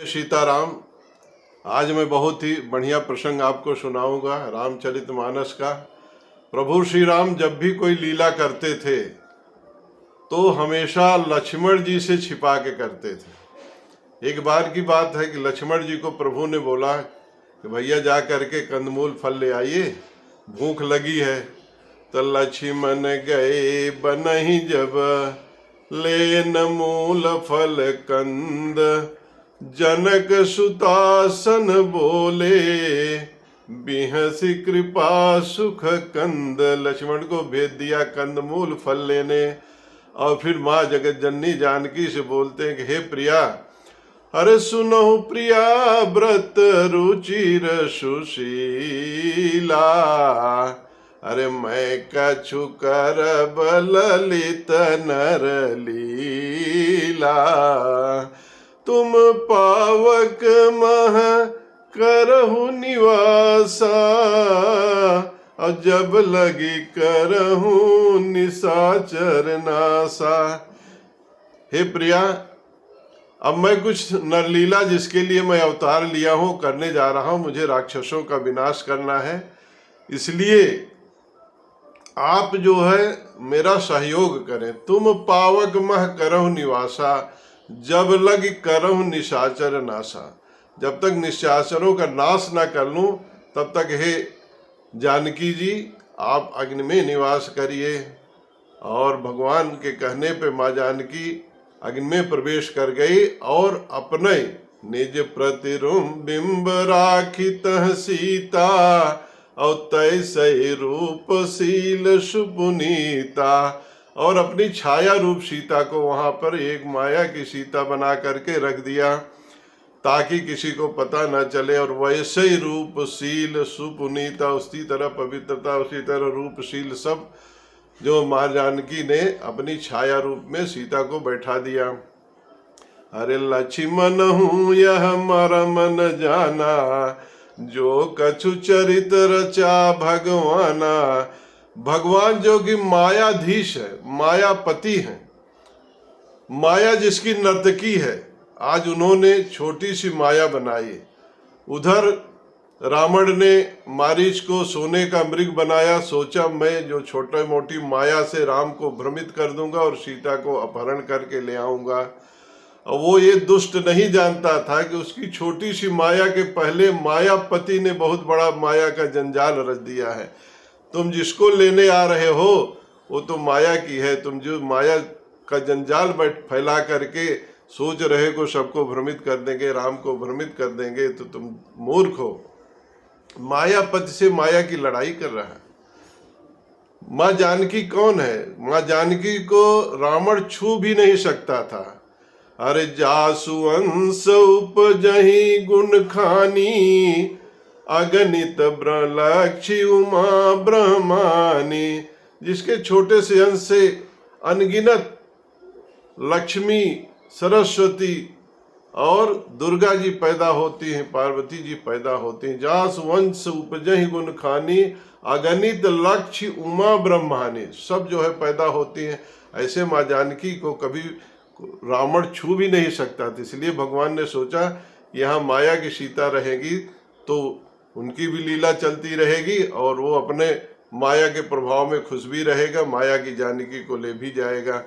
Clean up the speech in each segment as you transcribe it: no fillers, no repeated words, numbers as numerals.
सीताराम। आज मैं बहुत ही बढ़िया प्रसंग आपको सुनाऊंगा रामचरितमानस का। प्रभु श्री राम जब भी कोई लीला करते थे तो हमेशा लक्ष्मण जी से छिपा के करते थे। एक बार की बात है कि लक्ष्मण जी को प्रभु ने बोला कि भैया जा करके कंदमूल फल ले आइए, भूख लगी है। तो लक्ष्मण गए बनहि जब लेन मूल फल कंद, जनक सुतासन बोले बिहसी कृपा सुख कंद। लक्ष्मण को भेज दिया कंदमूल फल लेने। और फिर माँ जगत जननी जानकी से बोलते हैं कि हे प्रिया, अरे सुनो प्रिया व्रत रुचिर सुशीला, अरे मैं कछु करब ललित नर लीला। तुम पावक मह करहु निवासा, और जब लगी करहु निशाचर नासा। हे प्रिया, अब मैं कुछ नरलीला जिसके लिए मैं अवतार लिया हूं करने जा रहा हूं। मुझे राक्षसों का विनाश करना है, इसलिए आप जो है मेरा सहयोग करें। तुम पावक मह करहु निवासा, जब लग करहु निशाचर नासा। जब तक निशाचरों का नाश ना कर लूं तब तक हे जानकी जी आप अग्नि में निवास करिए। और भगवान के कहने पे माँ जानकी अग्नि में प्रवेश कर गई और अपने निज प्रतिबिंब राखित सीता, और तैसे रूप शील सुपुनीता। और अपनी छाया रूप सीता को वहां पर एक माया की सीता बना करके रख दिया ताकि किसी को पता न चले। और वैसे ही रूपशील सुपुनीता, उसी तरह पवित्रता, उसी तरह रूपशील सब जो माँ जानकी ने अपनी छाया रूप में सीता को बैठा दिया। अरे लक्ष्मण हूँ यह मरम न जाना, जो कछु चरित रचा भगवाना। भगवान जो कि मायाधीश है, मायापति है, माया जिसकी नर्तकी है, आज उन्होंने छोटी सी माया बनाई। उधर रावण ने मारीच को सोने का मृग बनाया, सोचा मैं जो छोटे मोटी माया से राम को भ्रमित कर दूंगा और सीता को अपहरण करके ले आऊंगा। और वो ये दुष्ट नहीं जानता था कि उसकी छोटी सी माया के पहले मायापति ने बहुत बड़ा माया का जंजाल रच दिया है। तुम जिसको लेने आ रहे हो वो तो माया की है, तुम जो माया का जंजाल फैला करके सोच रहे को सबको भ्रमित कर देंगे, राम को भ्रमित कर देंगे, तो तुम मूर्ख हो। मायापति से माया की लड़ाई कर रहा है। माँ जानकी कौन है? माँ जानकी को रावण छू भी नहीं सकता था। अरे जासु अंश उपजहि गुण खानी, अगणित लक्ष्मी उमा ब्रह्मानी। जिसके छोटे से अंश से अनगिनत लक्ष्मी, सरस्वती और दुर्गा जी पैदा होती हैं, पार्वती जी पैदा होती हैं। जास वंश उपजहि गुण खानी, अगणित लक्ष्मी उमा ब्रह्मानी, सब जो है पैदा होती हैं। ऐसे माँ जानकी को कभी रावण छू भी नहीं सकता था। इसलिए भगवान ने सोचा यहाँ माया की सीता रहेगी तो उनकी भी लीला चलती रहेगी और वो अपने माया के प्रभाव में खुश भी रहेगा, माया की जानकी को ले भी जाएगा।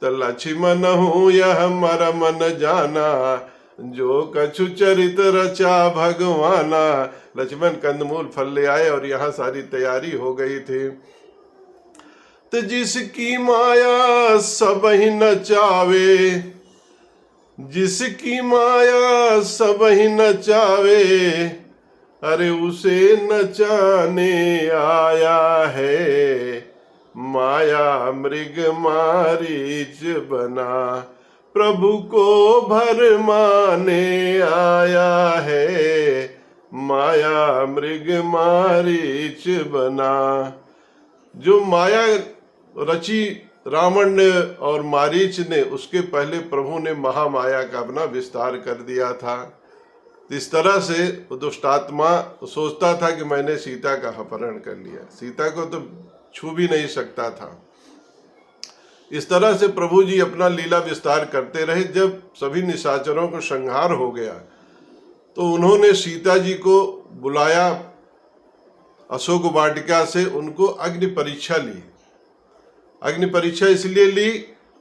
तो लक्ष्मण हूँ यह मरम न जाना, जो कछु चरित रचा भगवाना। लक्ष्मण कंदमूल फल ले आए और यहाँ सारी तैयारी हो गई थी। तो जिसकी माया सब ही नचावे, जिसकी माया सब ही नचावे, अरे उसे नचाने आया है माया मृग मारीच बना। प्रभु को भरमाने आया है माया मृग मारीच बना। जो माया रची रावण ने और मारीच ने, उसके पहले प्रभु ने महामाया का अपना विस्तार कर दिया था। इस तरह से दुष्टात्मा सोचता था कि मैंने सीता का अपहरण कर लिया, सीता को तो छू भी नहीं सकता था। इस तरह से प्रभु जी अपना लीला विस्तार करते रहे। जब सभी निशाचरों को संहार हो गया तो उन्होंने सीता जी को बुलाया अशोक वाटिका से, उनको अग्नि परीक्षा ली। अग्नि परीक्षा इसलिए ली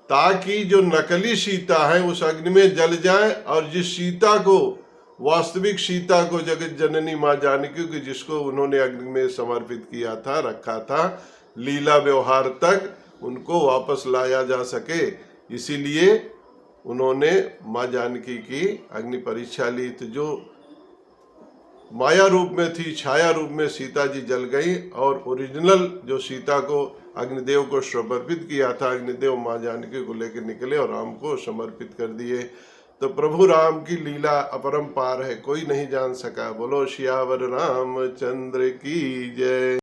ताकि जो नकली सीता है उस अग्नि में जल जाए, और जिस सीता को, वास्तविक सीता को, जगत जननी माँ जानकी की, जिसको उन्होंने अग्नि में समर्पित किया था, रखा था, लीला व्यवहार तक उनको वापस लाया जा सके। इसीलिए उन्होंने माँ जानकी की अग्नि परीक्षा ली। तो जो माया रूप में थी, छाया रूप में सीता जी जल गई, और ओरिजिनल जो सीता को अग्निदेव को समर्पित किया था, अग्निदेव माँ जानकी को लेकर निकले और राम को समर्पित कर दिए। तो प्रभु राम की लीला अपरंपार है, कोई नहीं जान सका। बोलो सियावर रामचंद्र की जय।